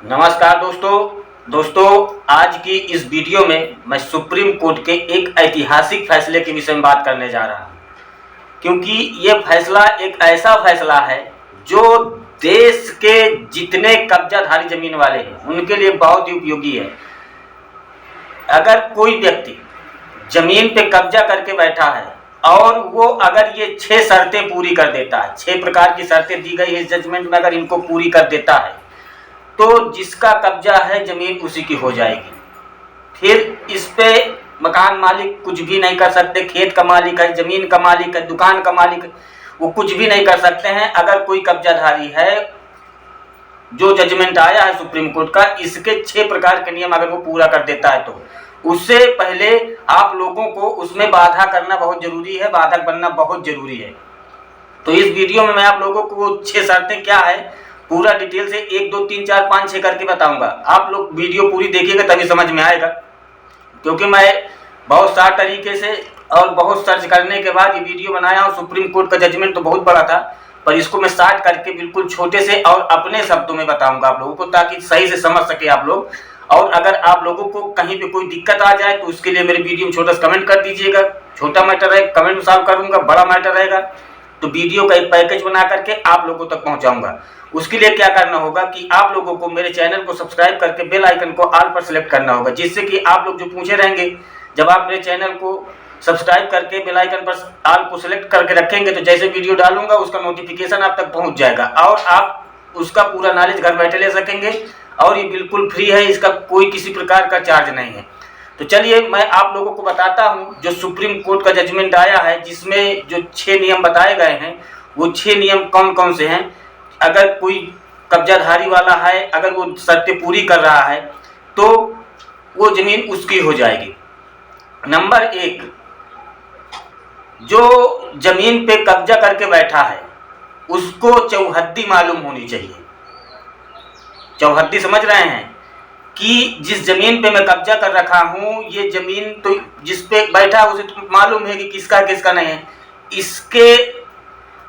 नमस्कार दोस्तों, आज की इस वीडियो में मैं सुप्रीम कोर्ट के एक ऐतिहासिक फैसले के विषय में बात करने जा रहा हूं, क्योंकि ये फैसला एक ऐसा फैसला है जो देश के जितने कब्जाधारी जमीन वाले हैं उनके लिए बहुत ही उपयोगी है। अगर कोई व्यक्ति जमीन पे कब्जा करके बैठा है और वो अगर ये 6 शर्तें पूरी कर देता है, 6 प्रकार की शर्तें दी गई है इस जजमेंट में, अगर इनको पूरी कर देता है तो जिसका कब्जा है जमीन उसी की हो जाएगी। फिर इस पे मकान मालिक कुछ भी नहीं कर सकते, खेत का मालिक है, जमीन का मालिक है, दुकान का मालिक है, वो कुछ भी नहीं कर सकते हैं। अगर कोई कब्जाधारी है, जो जजमेंट आया है सुप्रीम कोर्ट का, इसके 6 प्रकार के नियम अगर वो पूरा कर देता है तो उससे पहले आप लोगों को उसमें बाधा करना बहुत जरूरी है, बाधक बनना बहुत जरूरी है। तो इस वीडियो में मैं आप लोगों को वो 6 शर्तें क्या है पूरा डिटेल से 1 2 3 4 5 6 करके बताऊंगा। आप लोग वीडियो पूरी देखिएगा तभी समझ में आएगा, क्योंकि मैं बहुत सारे तरीके से और बहुत सर्च करने के बाद ये वीडियो बनाया हूँ। सुप्रीम कोर्ट का जजमेंट तो बहुत बड़ा था, पर इसको मैं शार्ट करके बिल्कुल छोटे से और अपने शब्दों में बताऊंगा आप लोगों को, ताकि सही से समझ सके आप लोग। और अगर आप लोगों को कहीं पे कोई दिक्कत आ जाए तो उसके लिए मेरे वीडियो में छोटा सा कमेंट कर दीजिएगा। छोटा मैटर है, कमेंट में सॉल्व करूंगा, बड़ा मैटर रहेगा तो वीडियो का एक पैकेज बना करके आप लोगों तक पहुंचाऊंगा। उसके लिए क्या करना होगा कि आप लोगों को मेरे चैनल को सब्सक्राइब करके बेल आइकन को ऑल पर सिलेक्ट करना होगा, जिससे कि आप लोग जो पूछे रहेंगे, जब आप मेरे चैनल को सब्सक्राइब करके बेल आइकन पर ऑल को सिलेक्ट करके रखेंगे तो जैसे वीडियो डालूंगा उसका नोटिफिकेशन आप तक पहुंच जाएगा और आप उसका पूरा नॉलेज घर बैठे ले सकेंगे। और ये बिल्कुल फ्री है, इसका कोई किसी प्रकार का चार्ज नहीं है। तो चलिए मैं आप लोगों को बताता हूं जो सुप्रीम कोर्ट का जजमेंट आया है, जिसमें जो 6 नियम बताए गए हैं वो 6 नियम कौन कौन से हैं। अगर कोई कब्जाधारी वाला है, अगर वो शर्तें पूरी कर रहा है तो वो जमीन उसकी हो जाएगी। नंबर 1, जो जमीन पे कब्जा करके बैठा है उसको चौहद्दी मालूम होनी चाहिए। चौहद्दी समझ रहे हैं कि जिस जमीन पे मैं कब्जा कर रखा हूं, ये जमीन तो जिस पे बैठा उसे तो मालूम है कि किसका किसका नहीं है। इसके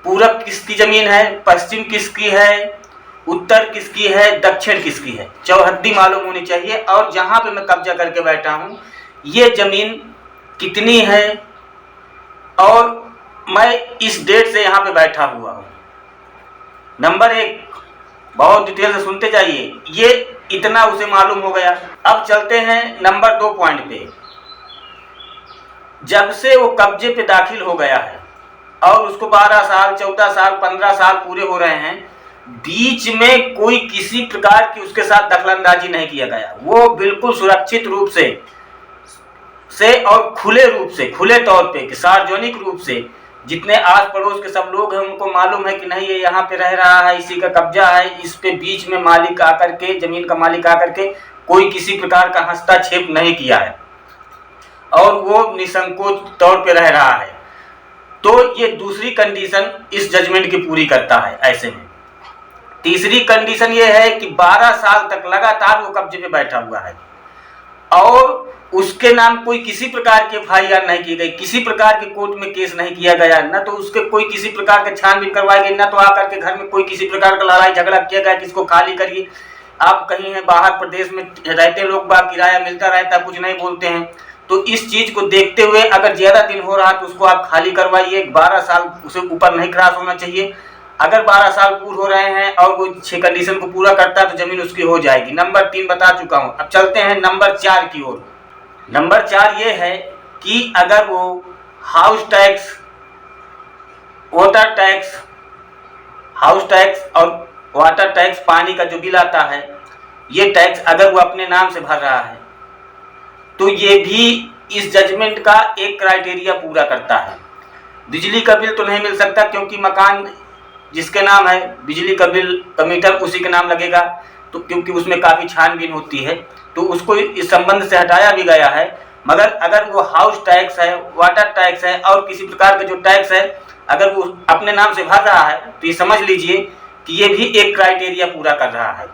पूरब किसकी जमीन है, पश्चिम किसकी है, उत्तर किसकी है, दक्षिण किसकी है, चौहद्दी मालूम होनी चाहिए। और जहां पे मैं कब्जा करके बैठा हूं ये जमीन कितनी है और मैं इस डेट से यहां पे बैठा हुआ हूं। नंबर 1, बहुत डिटेल से सुनते जाइए, ये इतना उसे मालूम हो गया। अब चलते हैं नंबर 2 पॉइंट पे। जब से वो कब्जे पे दाखिल हो गया है और उसको 12 साल 14 साल 15 साल पूरे हो रहे हैं, बीच में कोई किसी प्रकार की उसके साथ दखलंदाजी नहीं किया गया। वो बिल्कुल सुरक्षित रूप से और खुले रूप से, खुले तौर पे, सार्वजनिक रूप से, जितने आस पड़ोस के सब लोग हैं उनको मालूम है कि नहीं ये यहाँ पे रह रहा है, इसी का कब्जा है। इस पे बीच में मालिक आकर के, जमीन का मालिक आकर के कोई किसी प्रकार का हस्तक्षेप नहीं किया है और वो निसंकोच तौर पे रह रहा है। तो ये दूसरी कंडीशन इस जजमेंट की पूरी करता है। ऐसे में तीसरी कंडीशन ये है कि 12 साल तक लगातार वो कब्जे पे बैठा हुआ है और उसके नाम कोई किसी प्रकार की FIR नहीं की गई, किसी प्रकार के कोर्ट में केस नहीं किया गया, न तो उसके कोई किसी प्रकार के छानबीन करवाई गई, न तो आकर के घर में कोई किसी प्रकार का लड़ाई झगड़ा किया गया कि इसको खाली करिए। आप कहीं हैं बाहर प्रदेश में रहते लोग, बाहर किराया मिलता रहता, कुछ नहीं बोलते हैं, तो इस चीज को देखते हुए अगर ज्यादा दिन हो रहा तो उसको आप खाली करवाइए। 12 साल उसे ऊपर नहीं क्रॉस होना चाहिए। अगर 12 साल पूरे हो रहे हैं और वो 6 कंडीशन को पूरा करता है तो जमीन उसकी हो जाएगी। नंबर 3 बता चुका हूं। अब चलते हैं नंबर 4 की ओर। नंबर 4 ये है कि अगर वो house tax, water tax, house tax और वाटर टैक्स, पानी का जो बिल आता है, ये टैक्स अगर वो अपने नाम से भर रहा है तो ये भी इस जजमेंट का एक क्राइटेरिया पूरा करता है। बिजली का बिल तो नहीं मिल सकता, क्योंकि मकान जिसके नाम है बिजली का बिल का मीटर उसी के नाम लगेगा, तो क्योंकि उसमें काफ़ी छानबीन होती है तो उसको इस संबंध से हटाया भी गया है। मगर अगर वो हाउस टैक्स है, वाटर टैक्स है और किसी प्रकार का जो टैक्स है अगर वो अपने नाम से भर रहा है तो ये समझ लीजिए कि ये भी एक क्राइटेरिया पूरा कर रहा है।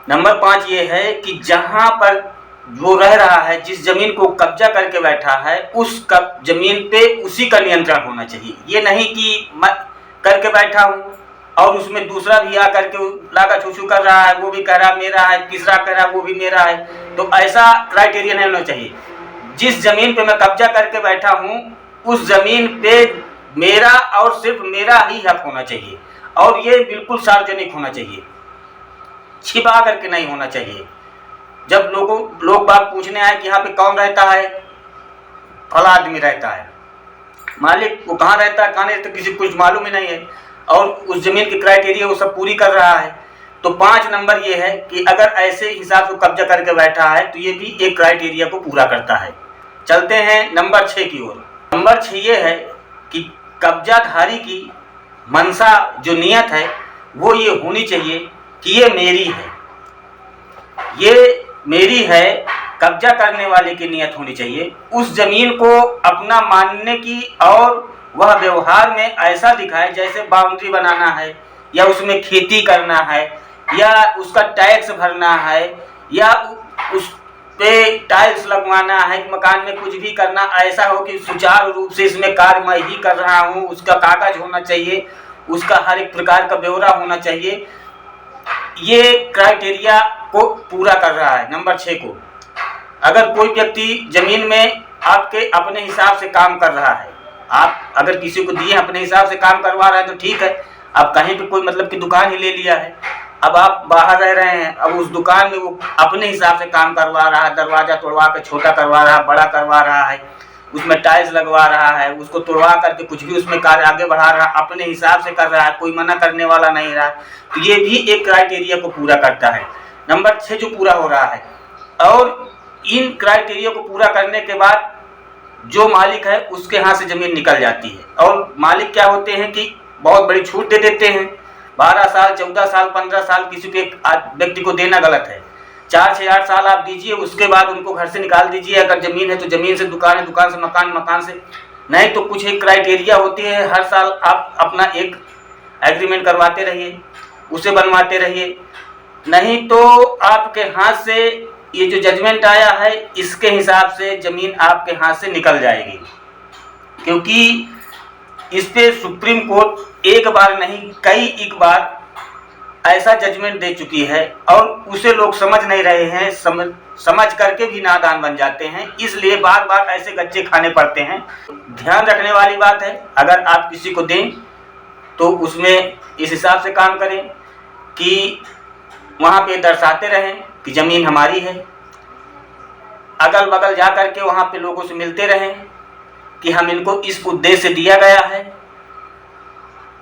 नंबर 5 ये है कि जहाँ पर वो रह रहा है, जिस जमीन को कब्जा करके बैठा है, उस जमीन पे उसी का नियंत्रण होना चाहिए। ये नहीं कि मैं करके बैठा हूँ और उसमें दूसरा भी आकर के लागा छू कर रहा है, वो भी कह रहा मेरा है, तीसरा कह रहा वो भी मेरा है, तो ऐसा क्राइटेरिया नहीं होना चाहिए। जिस जमीन पे मैं कब्जा करके बैठा हूँ उस जमीन पे मेरा और सिर्फ मेरा ही हक होना चाहिए, और ये बिल्कुल सार्वजनिक होना चाहिए, छिपा करके नहीं होना चाहिए। जब लोग बात पूछने आए कि यहाँ पे कौन रहता है, फला आदमी रहता है, मालिक वो कहाँ रहता है, कहाँ नहीं रहता, किसी को कुछ मालूम ही नहीं है, और उस जमीन की क्राइटेरिया वो सब पूरी कर रहा है। तो 5 नंबर ये है कि अगर ऐसे हिसाब से कब्जा करके बैठा है तो ये भी एक क्राइटेरिया को पूरा करता है। चलते हैं नंबर 6 की ओर। नंबर 6 ये है कि कब्जाधारी की मंशा जो नियत है वो ये होनी चाहिए कि ये मेरी है, ये मेरी है। कब्जा करने वाले की नियत होनी चाहिए उस जमीन को अपना मानने की, और वह व्यवहार में ऐसा दिखाए जैसे बाउंड्री बनाना है, या उसमें खेती करना है, या उसका टैक्स भरना है, या उस पे टाइल्स लगवाना है, मकान में कुछ भी करना, ऐसा हो कि सुचारू रूप से इसमें कार्य मैं ही कर रहा हूँ, उसका कागज होना चाहिए, उसका हर एक प्रकार का ब्यौरा होना चाहिए। ये क्राइटेरिया को पूरा कर रहा है नंबर 6 को। अगर कोई व्यक्ति जमीन में आपके अपने हिसाब से काम कर रहा है, आप अगर किसी को दिए अपने हिसाब से काम करवा रहे हैं तो ठीक है। अब कहीं पे कोई मतलब कि दुकान ही ले लिया है, अब आप बाहर रह रहे हैं, अब उस दुकान में वो अपने हिसाब से काम करवा रहा है, दरवाजा तोड़वा के छोटा करवा रहा है, बड़ा करवा रहा है, उसमें टाइल्स लगवा रहा है, उसको तोड़वा करके कुछ भी उसमें कार्य आगे बढ़ा रहा है, अपने हिसाब से कर रहा है, कोई मना करने वाला नहीं रहा, तो ये भी एक क्राइटेरिया को पूरा करता है। नंबर 6 जो पूरा हो रहा है, और इन क्राइटेरिया को पूरा करने के बाद जो मालिक है उसके हाथ से जमीन निकल जाती है। और मालिक क्या होते हैं कि बहुत बड़ी छूट दे देते हैं, 12 साल 14 साल 15 साल किसी के व्यक्ति को देना गलत है। 4 से 8 साल आप दीजिए, उसके बाद उनको घर से निकाल दीजिए। अगर जमीन है तो जमीन से दुकान है, दुकान से मकान, मकान से नहीं तो कुछ एक क्राइटेरिया होती है, हर साल आप अपना एक एग्रीमेंट करवाते रहिए, उसे बनवाते रहिए, नहीं तो आपके हाथ से ये जो जजमेंट आया है इसके हिसाब से जमीन आपके हाथ से निकल जाएगी। क्योंकि इस पे सुप्रीम कोर्ट एक बार नहीं कई एक बार ऐसा जजमेंट दे चुकी है, और उसे लोग समझ नहीं रहे हैं, समझ करके भी नादान बन जाते हैं, इसलिए बार बार ऐसे गच्चे खाने पड़ते हैं। ध्यान रखने वाली बात है, अगर आप किसी को दें तो उसमें इस हिसाब से काम करें कि वहाँ पे दर्शाते रहें कि ज़मीन हमारी है, अगल बगल जा कर के वहाँ पे लोगों से मिलते रहें कि हम इनको इस उद्देश्य से दिया गया है,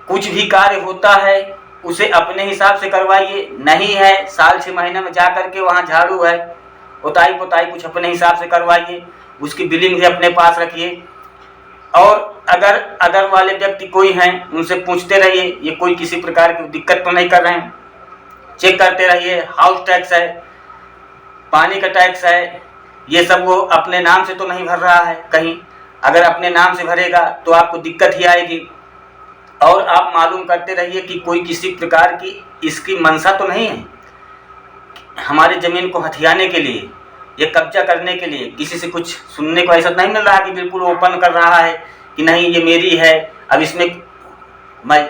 कुछ भी कार्य होता है उसे अपने हिसाब से करवाइए, नहीं है साल 6 महीने में जा कर के वहाँ झाड़ू है, पुताई पुताई कुछ अपने हिसाब से करवाइए, उसकी बिलिंग भी अपने पास रखिए। और अगर अदर वाले व्यक्ति कोई हैं उनसे पूछते रहिए ये कोई किसी प्रकार की दिक्कत तो नहीं कर रहे हैं, चेक करते रहिए। हाउस टैक्स है, पानी का टैक्स है, ये सब वो अपने नाम से तो नहीं भर रहा है कहीं, अगर अपने नाम से भरेगा तो आपको दिक्कत ही आएगी। और आप मालूम करते रहिए कि कोई किसी प्रकार की इसकी मंशा तो नहीं है हमारी ज़मीन को हथियाने के लिए, ये कब्जा करने के लिए। किसी से कुछ सुनने को ऐसा नहीं मिल रहा कि बिल्कुल ओपन कर रहा है कि नहीं ये मेरी है, अब इसमें मैं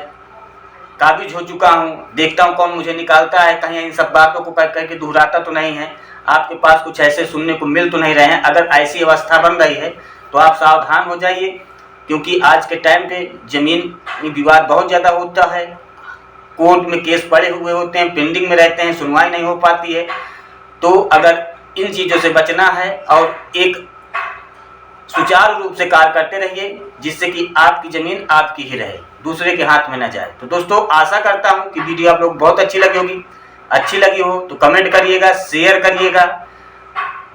काबिज हो चुका हूँ, देखता हूँ कौन मुझे निकालता है, कहीं इन सब बातों को कह के दोहराता तो नहीं है। आपके पास कुछ ऐसे सुनने को मिल तो नहीं रहे हैं। अगर ऐसी अवस्था बन रही है तो आप सावधान हो जाइए, क्योंकि आज के टाइम पे ज़मीन में विवाद बहुत ज़्यादा होता है, कोर्ट में केस पड़े हुए होते हैं, पेंडिंग में रहते हैं, सुनवाई नहीं हो पाती है। तो अगर इन चीज़ों से बचना है और एक सुचारू रूप से कार्य करते रहिए जिससे कि आपकी ज़मीन आपकी ही रहे, दूसरे के हाथ में न जाए। तो दोस्तों आशा करता हूँ कि वीडियो आप लोग बहुत अच्छी लगी होगी। अच्छी लगी हो तो कमेंट करिएगा, शेयर करिएगा,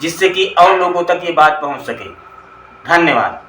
जिससे कि और लोगों तक ये बात पहुँच सके। धन्यवाद।